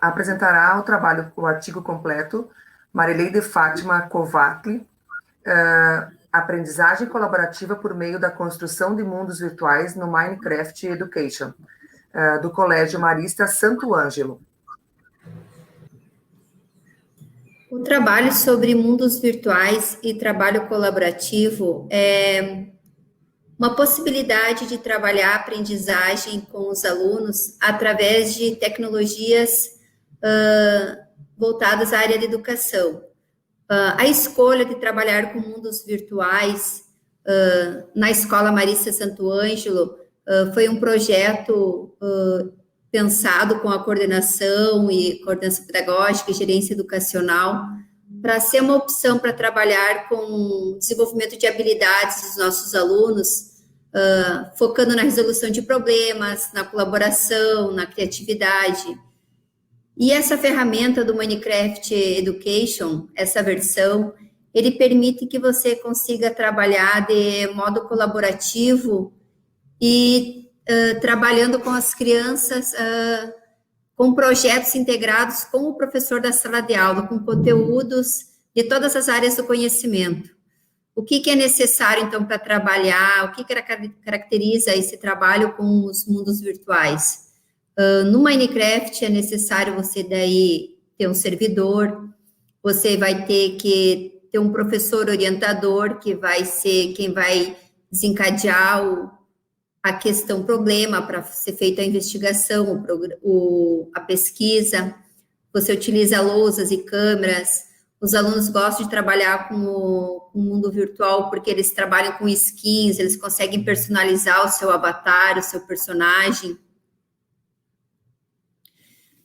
Apresentará o artigo completo Marileide Fátima Kovatli, Aprendizagem colaborativa por meio da construção de mundos virtuais no Minecraft Education, do Colégio Marista Santo Ângelo. O trabalho sobre mundos virtuais e trabalho colaborativo é uma possibilidade de trabalhar a aprendizagem com os alunos através de tecnologias voltadas à área da educação. A escolha de trabalhar com mundos virtuais na Escola Marista Santo Ângelo foi um projeto pensado com a coordenação pedagógica e gerência educacional para ser uma opção para trabalhar com desenvolvimento de habilidades dos nossos alunos, focando na resolução de problemas, na colaboração, na criatividade. E essa ferramenta do Minecraft Education, essa versão, ele permite que você consiga trabalhar de modo colaborativo e trabalhando com as crianças, com projetos integrados com o professor da sala de aula, com conteúdos de todas as áreas do conhecimento. O que é necessário, então, para trabalhar, o que caracteriza esse trabalho com os mundos virtuais? No Minecraft é necessário você daí ter um servidor, você vai ter que ter um professor orientador, que vai ser quem vai desencadear a questão problema para ser feita a investigação, a pesquisa. Você utiliza lousas e câmeras. Os alunos gostam de trabalhar com o mundo virtual porque eles trabalham com skins, eles conseguem personalizar o seu avatar, o seu personagem.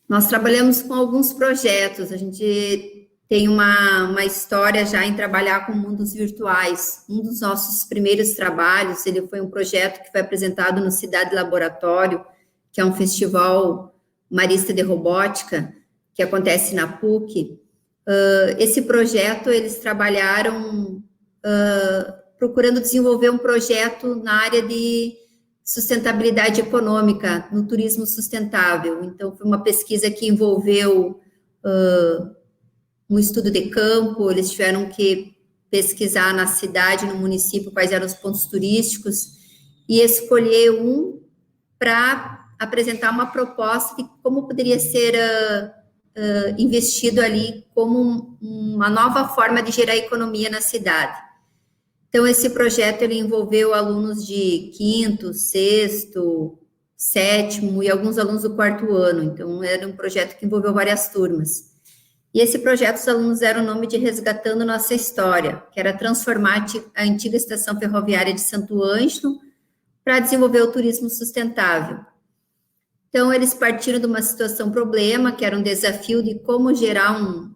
Nós trabalhamos com alguns projetos, a gente tem uma história já em trabalhar com mundos virtuais. Um dos nossos primeiros trabalhos, ele foi um projeto que foi apresentado no Cidade Laboratório, que é um festival marista de robótica, que acontece na PUC. Esse projeto, eles trabalharam procurando desenvolver um projeto na área de sustentabilidade econômica, no turismo sustentável. Então, foi uma pesquisa que envolveu um estudo de campo, eles tiveram que pesquisar na cidade, no município, quais eram os pontos turísticos, e escolher um para apresentar uma proposta de como poderia ser investido ali como uma nova forma de gerar economia na cidade. Então, esse projeto ele envolveu alunos de 5º, 6º, 7º e alguns alunos do 4º ano. Então, era um projeto que envolveu várias turmas. E esse projeto, os alunos deram o nome de Resgatando Nossa História, que era transformar a antiga estação ferroviária de Santo Ângelo para desenvolver o turismo sustentável. Então, eles partiram de uma situação problema, que era um desafio de como gerar uma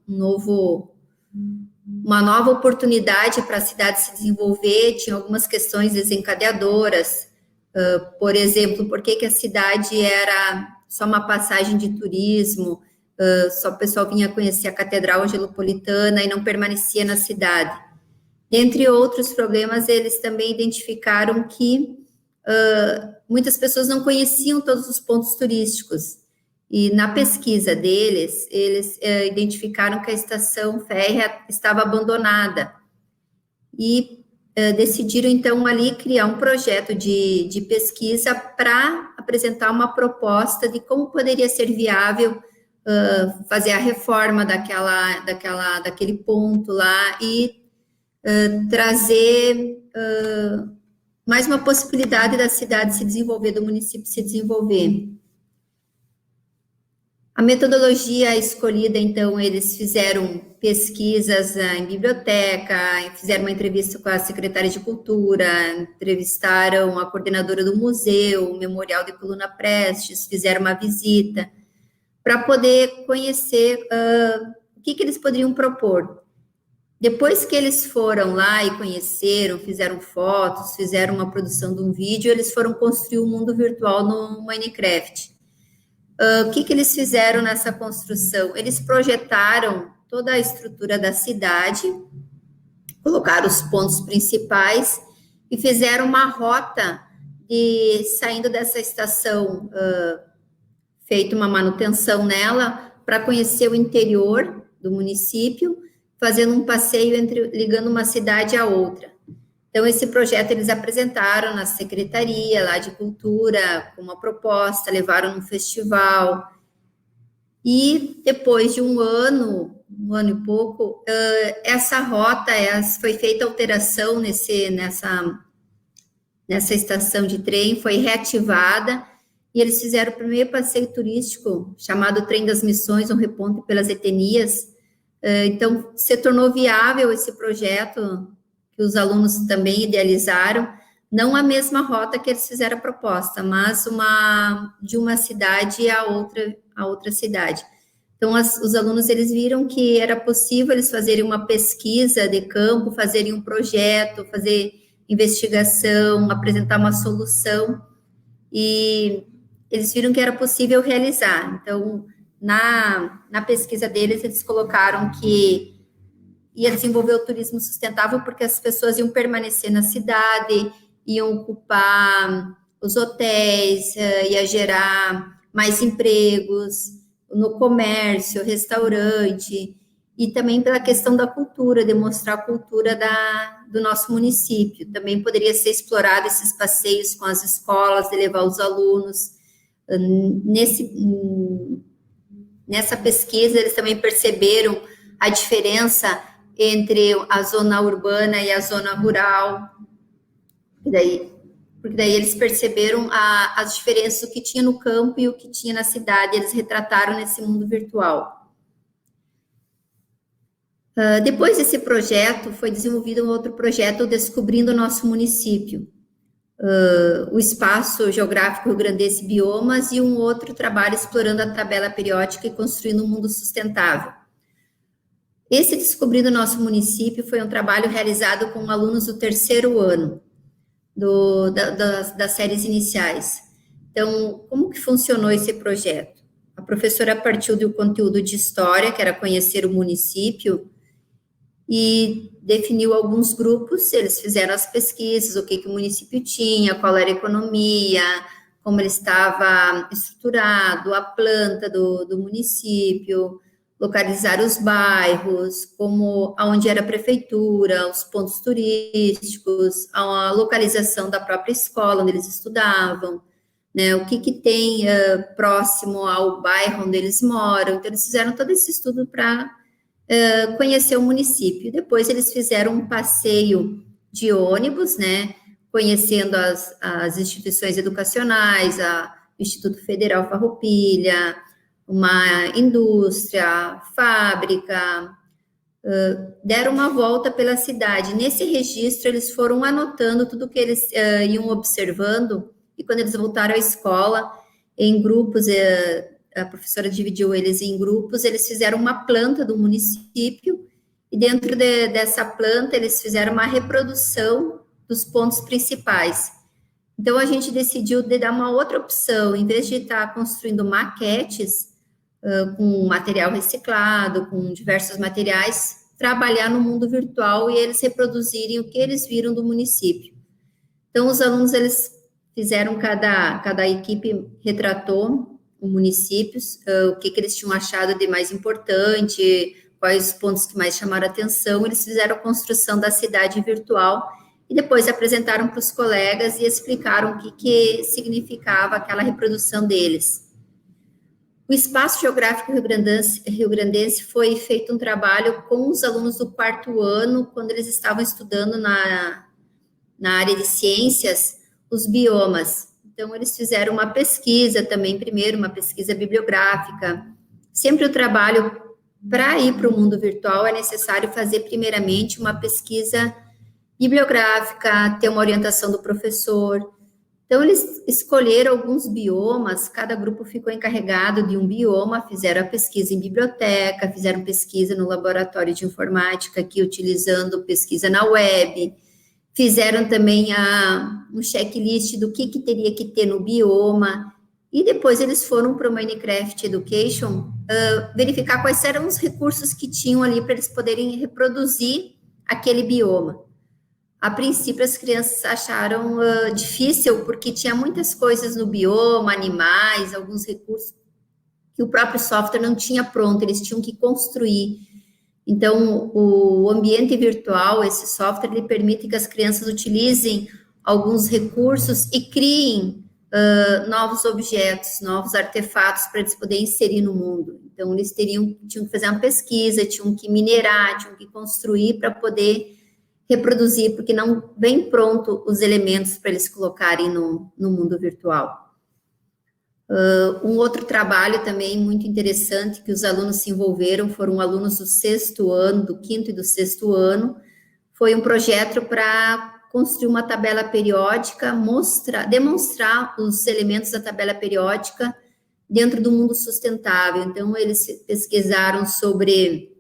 nova oportunidade para a cidade se desenvolver. Tinha algumas questões desencadeadoras, por exemplo, por que a cidade era só uma passagem de turismo, só o pessoal vinha conhecer a Catedral Angelopolitana e não permanecia na cidade. Entre outros problemas, eles também identificaram que muitas pessoas não conheciam todos os pontos turísticos. E na pesquisa deles, eles identificaram que a estação férrea estava abandonada. E decidiram, então, ali criar um projeto de pesquisa para apresentar uma proposta de como poderia ser viável fazer a reforma daquele ponto lá e trazer mais uma possibilidade da cidade se desenvolver, do município se desenvolver. A metodologia escolhida, então, eles fizeram pesquisas em biblioteca, fizeram uma entrevista com a secretária de Cultura, entrevistaram a coordenadora do museu, o Memorial de Coluna Prestes, fizeram uma visita, para poder conhecer o que eles poderiam propor. Depois que eles foram lá e conheceram, fizeram fotos, fizeram uma produção de um vídeo, eles foram construir um mundo virtual no Minecraft. O que eles fizeram nessa construção? Eles projetaram toda a estrutura da cidade, colocaram os pontos principais e fizeram uma rota saindo dessa estação feito uma manutenção nela para conhecer o interior do município, fazendo um passeio ligando uma cidade à outra. Então, esse projeto eles apresentaram na Secretaria lá de Cultura, com uma proposta, levaram num festival, e depois de um ano e pouco, essa rota, foi feita alteração nessa estação de trem, foi reativada, e eles fizeram o primeiro passeio turístico, chamado Trem das Missões, um reponte pelas etnias. Então, se tornou viável esse projeto, que os alunos também idealizaram, não a mesma rota que eles fizeram a proposta, mas de uma cidade a outra cidade. Então, os alunos, eles viram que era possível eles fazerem uma pesquisa de campo, fazerem um projeto, fazer investigação, apresentar uma solução, e eles viram que era possível realizar. Então, na pesquisa deles, eles colocaram que ia desenvolver o turismo sustentável porque as pessoas iam permanecer na cidade, iam ocupar os hotéis, ia gerar mais empregos no comércio, restaurante, e também pela questão da cultura, demonstrar a cultura do nosso município. Também poderia ser explorado esses passeios com as escolas, de levar os alunos. Nessa pesquisa, eles também perceberam a diferença entre a zona urbana e a zona rural, porque daí eles perceberam as diferenças do que tinha no campo e o que tinha na cidade, eles retrataram nesse mundo virtual. Depois desse projeto, foi desenvolvido um outro projeto, Descobrindo o Nosso Município, o Espaço Geográfico Rio-Grandense Biomas, e um outro trabalho explorando a tabela periódica e construindo um mundo sustentável. Esse Descobrindo o Nosso Município foi um trabalho realizado com alunos do terceiro ano, das séries iniciais. Então, como que funcionou esse projeto? A professora partiu do conteúdo de história, que era conhecer o município, e definiu alguns grupos. Eles fizeram as pesquisas, o que o município tinha, qual era a economia, como ele estava estruturado, a planta do município, localizar os bairros, aonde era a prefeitura, os pontos turísticos, a localização da própria escola onde eles estudavam, né, o que tem próximo ao bairro onde eles moram. Então, eles fizeram todo esse estudo para conhecer o município. Depois, eles fizeram um passeio de ônibus, né, conhecendo as instituições educacionais, o Instituto Federal Farroupilha, uma indústria, fábrica, deram uma volta pela cidade. Nesse registro, eles foram anotando tudo que eles iam observando, e quando eles voltaram à escola, em grupos, a professora dividiu eles em grupos, eles fizeram uma planta do município, e dentro dessa planta, eles fizeram uma reprodução dos pontos principais. Então, a gente decidiu dar uma outra opção, em vez de estar construindo maquetes, com material reciclado, com diversos materiais, trabalhar no mundo virtual e eles reproduzirem o que eles viram do município. Então, os alunos, eles fizeram, cada equipe retratou o município, o que eles tinham achado de mais importante, quais os pontos que mais chamaram a atenção. Eles fizeram a construção da cidade virtual e depois apresentaram para os colegas e explicaram o que significava aquela reprodução deles. O Espaço Geográfico Rio-Grandense foi feito um trabalho com os alunos do quarto ano, quando eles estavam estudando na área de ciências, os biomas. Então, eles fizeram uma pesquisa também, primeiro, uma pesquisa bibliográfica. Sempre o trabalho, para ir para o mundo virtual, é necessário fazer, primeiramente, uma pesquisa bibliográfica, ter uma orientação do professor. Então, eles escolheram alguns biomas, cada grupo ficou encarregado de um bioma, fizeram a pesquisa em biblioteca, fizeram pesquisa no laboratório de informática, aqui utilizando pesquisa na web, fizeram também um checklist do que teria que ter no bioma, e depois eles foram para o Minecraft Education verificar quais eram os recursos que tinham ali para eles poderem reproduzir aquele bioma. A princípio, as crianças acharam difícil, porque tinha muitas coisas no bioma, animais, alguns recursos que o próprio software não tinha pronto, eles tinham que construir. Então, o ambiente virtual, esse software, ele permite que as crianças utilizem alguns recursos e criem novos objetos, novos artefatos para eles poderem inserir no mundo. Então, eles tinham que fazer uma pesquisa, tinham que minerar, tinham que construir para poder reproduzir, porque não vem pronto os elementos para eles colocarem no mundo virtual. Um outro trabalho também muito interessante que os alunos se envolveram, foram alunos do 6º ano, do 5º e do 6º ano, foi um projeto para construir uma tabela periódica, demonstrar os elementos da tabela periódica dentro do mundo sustentável. Então, eles pesquisaram sobre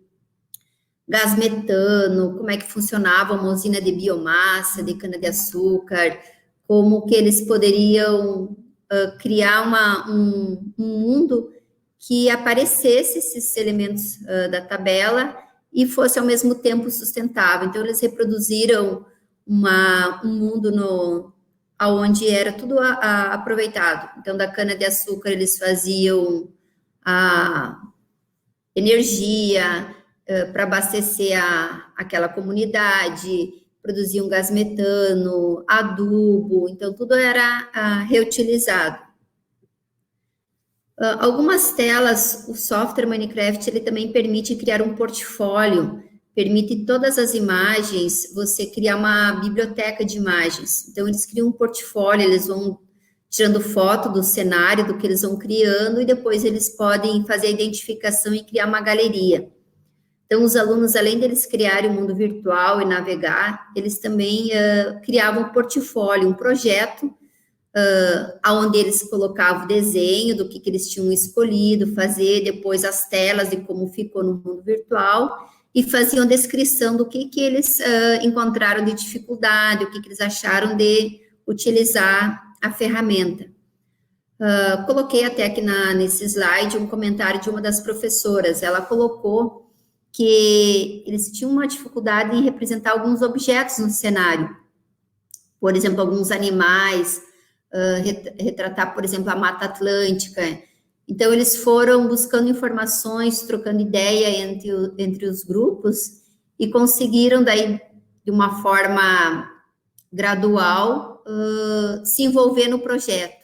gás metano, como é que funcionava uma usina de biomassa, de cana-de-açúcar, como que eles poderiam criar um mundo que aparecesse esses elementos da tabela e fosse ao mesmo tempo sustentável. Então, eles reproduziram um mundo onde era tudo aproveitado. Então, da cana-de-açúcar, eles faziam a energia para abastecer aquela comunidade, produziam gás metano, adubo, então tudo era reutilizado. Algumas telas, o software Minecraft, ele também permite criar um portfólio, permite todas as imagens, você criar uma biblioteca de imagens. Então, eles criam um portfólio, eles vão tirando foto do cenário, do que eles vão criando, e depois eles podem fazer a identificação e criar uma galeria. Então, os alunos, além deles criarem o mundo virtual e navegar, eles também criavam um portfólio, um projeto, onde eles colocavam o desenho do que eles tinham escolhido fazer, depois as telas de como ficou no mundo virtual, e faziam descrição do que eles encontraram de dificuldade, o que eles acharam de utilizar a ferramenta. Coloquei até aqui nesse slide um comentário de uma das professoras, ela colocou que eles tinham uma dificuldade em representar alguns objetos no cenário, por exemplo, alguns animais, retratar, por exemplo, a Mata Atlântica. Então, eles foram buscando informações, trocando ideia entre os grupos e conseguiram, daí, de uma forma gradual, se envolver no projeto.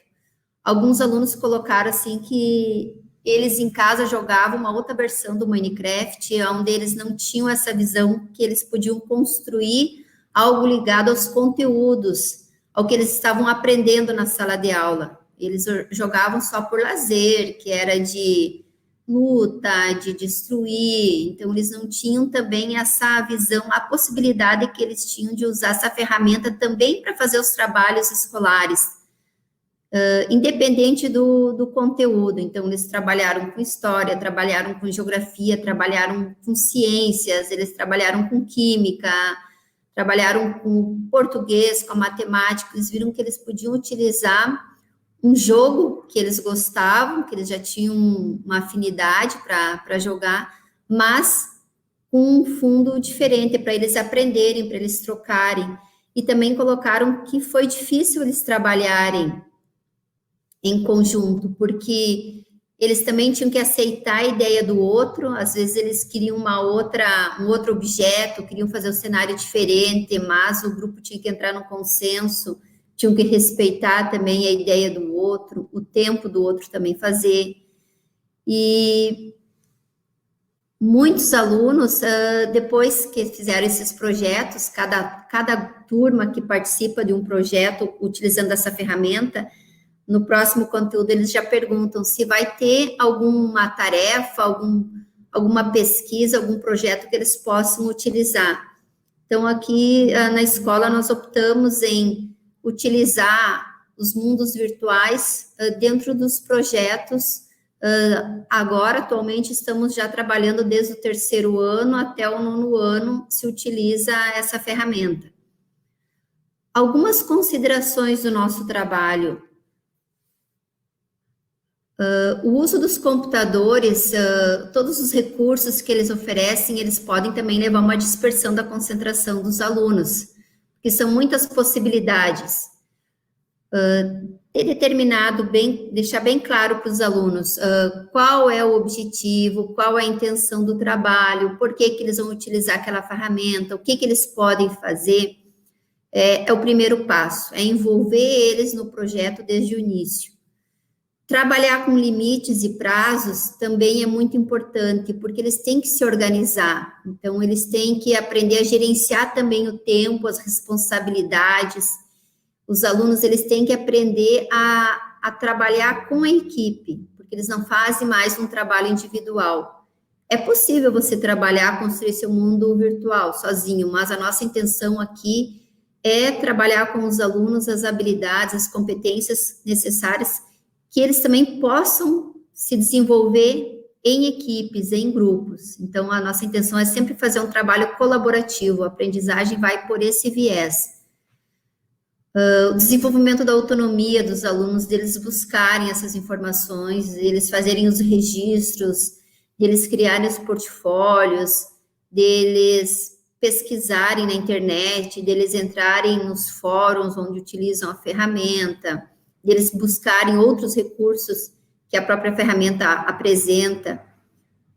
Alguns alunos colocaram, assim, que eles em casa jogavam uma outra versão do Minecraft, onde eles não tinham essa visão que eles podiam construir algo ligado aos conteúdos, ao que eles estavam aprendendo na sala de aula. Eles jogavam só por lazer, que era de luta, de destruir. Então, eles não tinham também essa visão, a possibilidade que eles tinham de usar essa ferramenta também para fazer os trabalhos escolares. Independente do conteúdo. Então, eles trabalharam com história, trabalharam com geografia, trabalharam com ciências, eles trabalharam com química, trabalharam com português, com a matemática. Eles viram que eles podiam utilizar um jogo que eles gostavam, que eles já tinham uma afinidade para jogar, mas com um fundo diferente, para eles aprenderem, para eles trocarem. E também colocaram que foi difícil eles trabalharem em conjunto, porque eles também tinham que aceitar a ideia do outro, às vezes eles queriam um outro objeto, queriam fazer um cenário diferente, mas o grupo tinha que entrar no consenso, tinham que respeitar também a ideia do outro, o tempo do outro também fazer. E muitos alunos, depois que fizeram esses projetos, cada turma que participa de um projeto utilizando essa ferramenta, no próximo conteúdo, eles já perguntam se vai ter alguma tarefa, alguma pesquisa, algum projeto que eles possam utilizar. Então, aqui na escola, nós optamos em utilizar os mundos virtuais dentro dos projetos. Agora, atualmente, estamos já trabalhando desde o 3º ano até o 9º ano, se utiliza essa ferramenta. Algumas considerações do nosso trabalho. O uso dos computadores, todos os recursos que eles oferecem, eles podem também levar a uma dispersão da concentração dos alunos, porque são muitas possibilidades. ter determinado bem, deixar bem claro para os alunos qual é o objetivo, qual é a intenção do trabalho, por que eles vão utilizar aquela ferramenta, o que eles podem fazer, é o primeiro passo, é envolver eles no projeto desde o início. Trabalhar com limites e prazos também é muito importante, porque eles têm que se organizar, então eles têm que aprender a gerenciar também o tempo, as responsabilidades. Os alunos, eles têm que aprender a trabalhar com a equipe, porque eles não fazem mais um trabalho individual. É possível você trabalhar, construir seu mundo virtual sozinho, mas a nossa intenção aqui é trabalhar com os alunos as habilidades, as competências necessárias, que eles também possam se desenvolver em equipes, em grupos. Então, a nossa intenção é sempre fazer um trabalho colaborativo, a aprendizagem vai por esse viés. O desenvolvimento da autonomia dos alunos, deles buscarem essas informações, deles fazerem os registros, deles criarem os portfólios, deles pesquisarem na internet, deles entrarem nos fóruns onde utilizam a ferramenta, deles buscarem outros recursos que a própria ferramenta apresenta,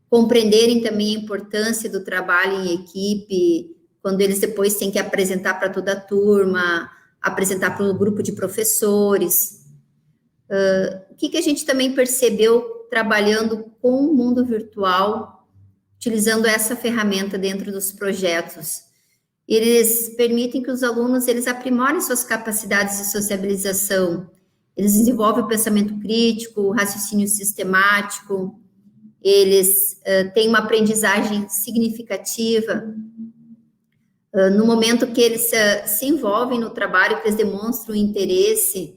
compreenderem também a importância do trabalho em equipe, quando eles depois têm que apresentar para toda a turma, apresentar para um grupo de professores. O que a gente também percebeu trabalhando com o mundo virtual, utilizando essa ferramenta dentro dos projetos? Eles permitem que os alunos, eles aprimorem suas capacidades de sociabilização, eles desenvolvem o pensamento crítico, o raciocínio sistemático, eles têm uma aprendizagem significativa. No momento que eles se envolvem no trabalho, que eles demonstram interesse,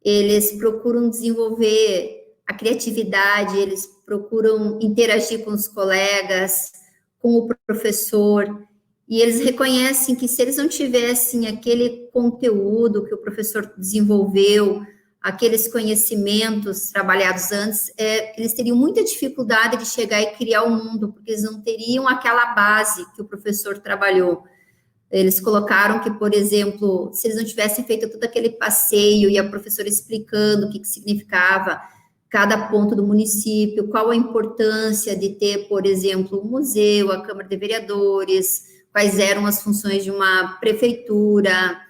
eles procuram desenvolver a criatividade, eles procuram interagir com os colegas, com o professor, e eles reconhecem que se eles não tivessem aquele conteúdo que o professor desenvolveu, aqueles conhecimentos trabalhados antes, eles teriam muita dificuldade de chegar e criar o mundo, porque eles não teriam aquela base que o professor trabalhou. Eles colocaram que, por exemplo, se eles não tivessem feito todo aquele passeio e a professora explicando o que significava cada ponto do município, qual a importância de ter, por exemplo, o museu, a Câmara de Vereadores, quais eram as funções de uma prefeitura,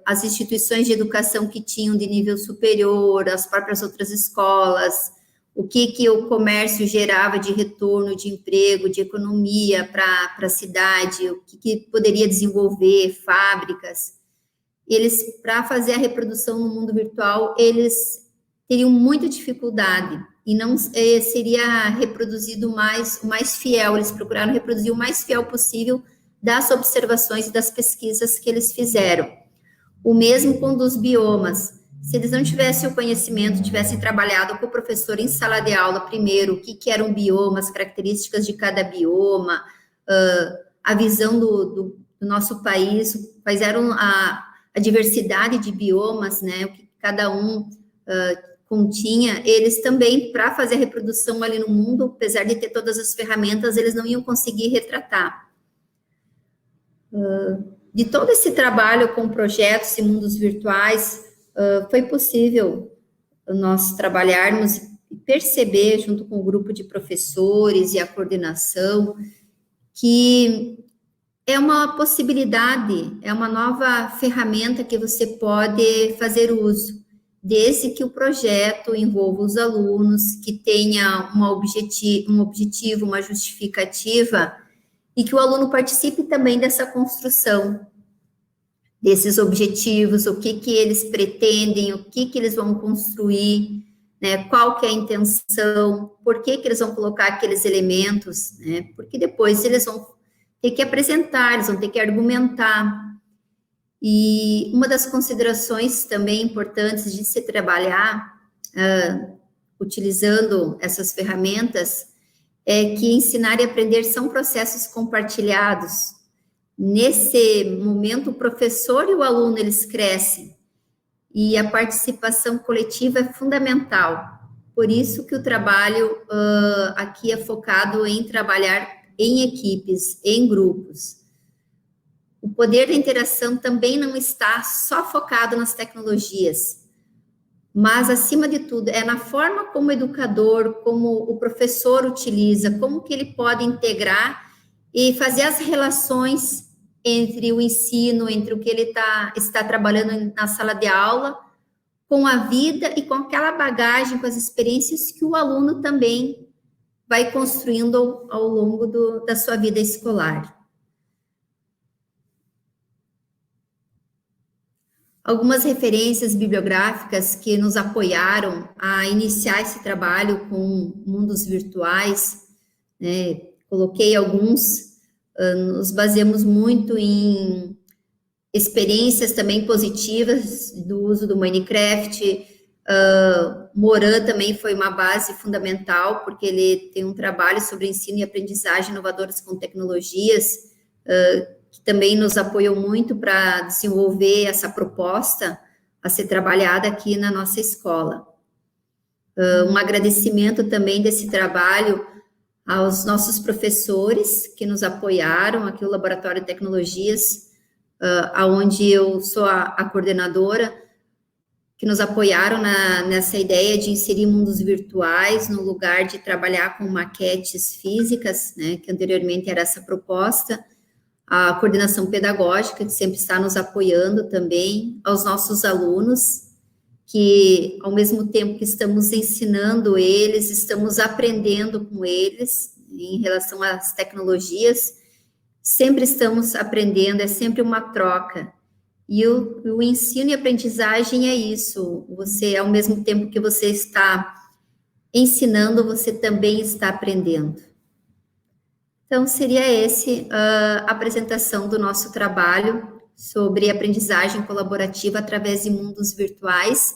as instituições de educação que tinham de nível superior, as próprias outras escolas, o que o comércio gerava de retorno de emprego, de economia para a cidade, o que poderia desenvolver, fábricas. Eles, para fazer a reprodução no mundo virtual, eles teriam muita dificuldade e não seria reproduzido o mais fiel, eles procuraram reproduzir o mais fiel possível das observações e das pesquisas que eles fizeram. O mesmo com dos biomas. Se eles não tivessem o conhecimento, tivessem trabalhado com o professor em sala de aula primeiro, o que eram um bioma, as características de cada bioma, a visão do nosso país, quais eram a diversidade de biomas, né, o que cada um continha, eles também, para fazer a reprodução ali no mundo, apesar de ter todas as ferramentas, eles não iam conseguir retratar. De todo esse trabalho com projetos e mundos virtuais, foi possível nós trabalharmos e perceber, junto com o grupo de professores e a coordenação, que é uma possibilidade, é uma nova ferramenta que você pode fazer uso, desde que o projeto envolva os alunos, que tenha um objetivo, uma justificativa, e que o aluno participe também dessa construção, desses objetivos, o que eles pretendem, o que eles vão construir, né, qual que é a intenção, por que eles vão colocar aqueles elementos, né, porque depois eles vão ter que apresentar, eles vão ter que argumentar. E uma das considerações também importantes de se trabalhar, utilizando essas ferramentas, é que ensinar e aprender são processos compartilhados. Nesse momento, o professor e o aluno, eles crescem, e a participação coletiva é fundamental. Por isso que o trabalho aqui é focado em trabalhar em equipes, em grupos. O poder da interação também não está só focado nas tecnologias. mas, acima de tudo, é na forma como o educador, como o professor utiliza, como que ele pode integrar e fazer as relações entre o ensino, entre o que ele está trabalhando na sala de aula, com a vida e com aquela bagagem, com as experiências que o aluno também vai construindo ao longo da sua vida escolar. Algumas referências bibliográficas que nos apoiaram a iniciar esse trabalho com mundos virtuais, né? Coloquei alguns, nos baseamos muito em experiências também positivas do uso do Minecraft. Moran também foi uma base fundamental, porque ele tem um trabalho sobre ensino e aprendizagem inovadoras com tecnologias, que também nos apoiou muito para desenvolver essa proposta a ser trabalhada aqui na nossa escola. Um agradecimento também desse trabalho aos nossos professores que nos apoiaram, aqui o Laboratório de Tecnologias, onde eu sou a coordenadora, que nos apoiaram nessa ideia de inserir mundos virtuais no lugar de trabalhar com maquetes físicas, né, que anteriormente era essa proposta, a coordenação pedagógica, que sempre está nos apoiando também, aos nossos alunos, que ao mesmo tempo que estamos ensinando eles, estamos aprendendo com eles em relação às tecnologias, sempre estamos aprendendo, é sempre uma troca. E o ensino e aprendizagem é isso, você, ao mesmo tempo que você está ensinando, você também está aprendendo. Então, seria a apresentação do nosso trabalho sobre aprendizagem colaborativa através de mundos virtuais,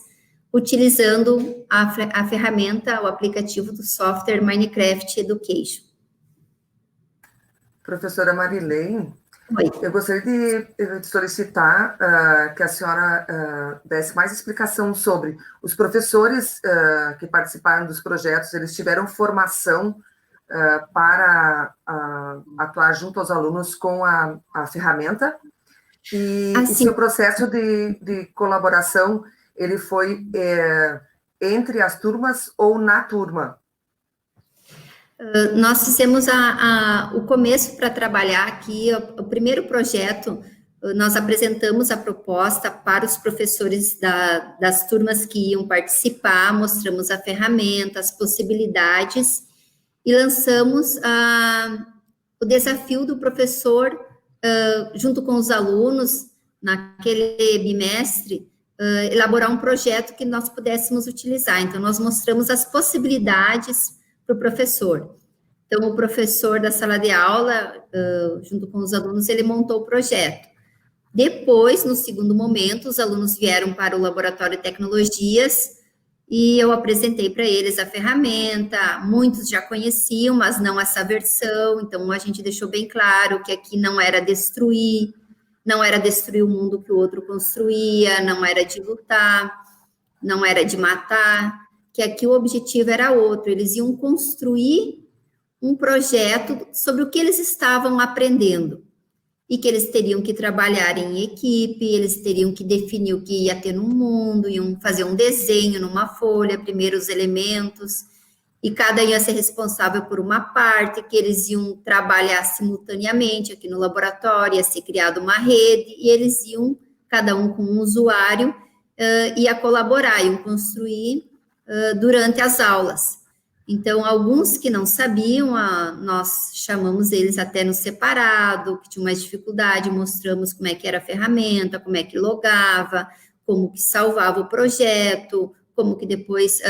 utilizando a ferramenta, o aplicativo do software Minecraft Education. Professora Marilene, Oi. Eu gostaria de solicitar que a senhora desse mais explicação sobre os professores que participaram dos projetos, eles tiveram formação para atuar junto aos alunos com a ferramenta, e se o processo de colaboração, ele foi entre as turmas ou na turma? Nós fizemos o começo para trabalhar aqui, o primeiro projeto, nós apresentamos a proposta para os professores das turmas que iam participar, mostramos a ferramenta, as possibilidades, e lançamos o desafio do professor, junto com os alunos, naquele bimestre, elaborar um projeto que nós pudéssemos utilizar. Então, nós mostramos as possibilidades para o professor. Então, o professor da sala de aula, junto com os alunos, ele montou o projeto. Depois, no segundo momento, os alunos vieram para o Laboratório de Tecnologias e eu apresentei para eles a ferramenta. Muitos já conheciam, mas não essa versão, então a gente deixou bem claro que aqui não era destruir o mundo que o outro construía, não era de lutar, não era de matar, que aqui o objetivo era outro, eles iam construir um projeto sobre o que eles estavam aprendendo, e que eles teriam que trabalhar em equipe, eles teriam que definir o que ia ter no mundo, iam fazer um desenho numa folha, primeiro os elementos, e cada ia ser responsável por uma parte, que eles iam trabalhar simultaneamente aqui no laboratório, ia ser criada uma rede, e eles iam, cada um com um usuário, ia colaborar, iam construir durante as aulas. Então, alguns que não sabiam, nós chamamos eles até no separado, que tinham mais dificuldade, mostramos como é que era a ferramenta, como é que logava, como que salvava o projeto, como que depois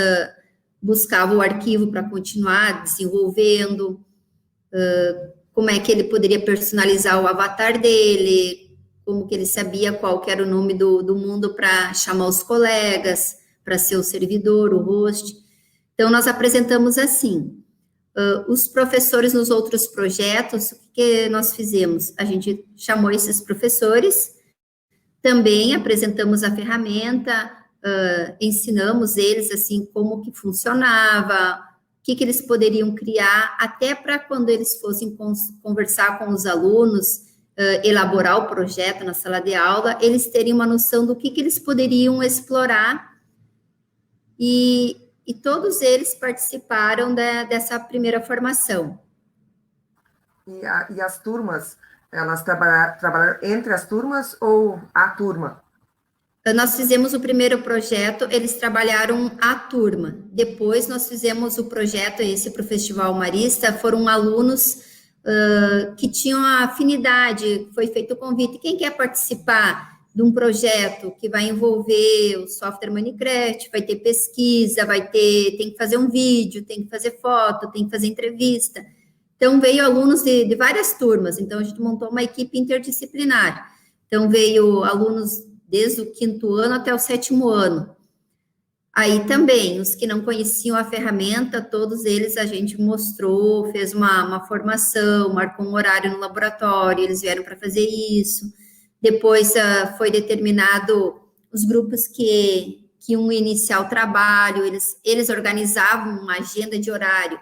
buscava o arquivo para continuar desenvolvendo, como é que ele poderia personalizar o avatar dele, como que ele sabia qual que era o nome do mundo para chamar os colegas, para ser o servidor, o host. Então, nós apresentamos assim. Os professores nos outros projetos, o que nós fizemos? A gente chamou esses professores, também apresentamos a ferramenta, ensinamos eles, assim, como que funcionava, o que eles poderiam criar, até para quando eles fossem conversar com os alunos, elaborar o projeto na sala de aula, eles terem uma noção do que eles poderiam explorar e todos eles participaram dessa primeira formação. E as turmas, elas trabalharam entre as turmas ou a turma? Nós fizemos o primeiro projeto, eles trabalharam a turma. Depois nós fizemos o projeto, esse para o Festival Marista, foram alunos que tinham afinidade, foi feito o convite. Quem quer participar de um projeto que vai envolver o software Minecraft, vai ter pesquisa, tem que fazer um vídeo, tem que fazer foto, tem que fazer entrevista. Então, veio alunos de várias turmas, então a gente montou uma equipe interdisciplinar. Então, veio alunos desde o 5º ano até o 7º ano. Aí também, os que não conheciam a ferramenta, todos eles a gente mostrou, fez uma formação, marcou um horário no laboratório, eles vieram para fazer isso. Depois foi determinado os grupos que iam iniciar o trabalho, eles organizavam uma agenda de horário.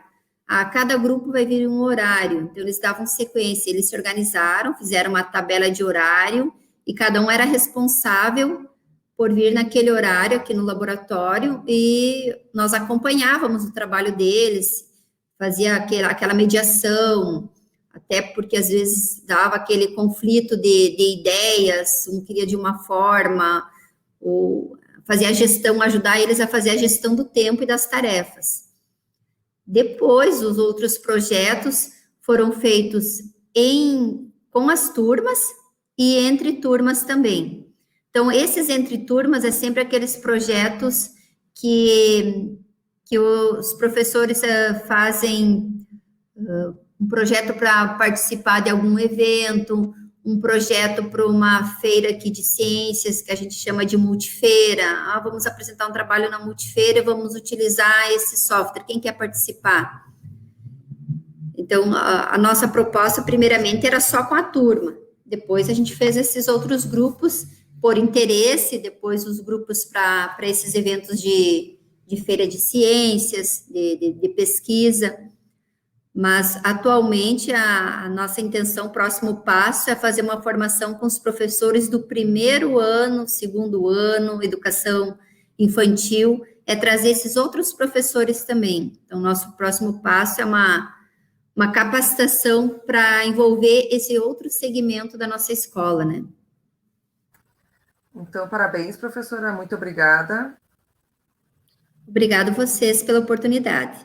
A cada grupo vai vir um horário, então eles davam sequência, eles se organizaram, fizeram uma tabela de horário, e cada um era responsável por vir naquele horário aqui no laboratório, e nós acompanhávamos o trabalho deles, fazia aquela mediação, até porque às vezes dava aquele conflito de ideias, um queria de uma forma, ou fazer a gestão, ajudar eles a fazer a gestão do tempo e das tarefas. Depois, os outros projetos foram feitos com as turmas e entre turmas também. Então, esses entre turmas é sempre aqueles projetos que os professores fazem um projeto para participar de algum evento, um projeto para uma feira aqui de ciências, que a gente chama de multifeira. Vamos apresentar um trabalho na multifeira, vamos utilizar esse software, quem quer participar? Então, a nossa proposta, primeiramente, era só com a turma. Depois, a gente fez esses outros grupos por interesse, depois os grupos para esses eventos de feira de ciências, de pesquisa. Mas, atualmente, a nossa intenção, o próximo passo, é fazer uma formação com os professores do 1º ano, 2º ano, educação infantil, é trazer esses outros professores também. Então, nosso próximo passo é uma capacitação para envolver esse outro segmento da nossa escola, né? Então, parabéns, professora, muito obrigada. Obrigado a vocês pela oportunidade.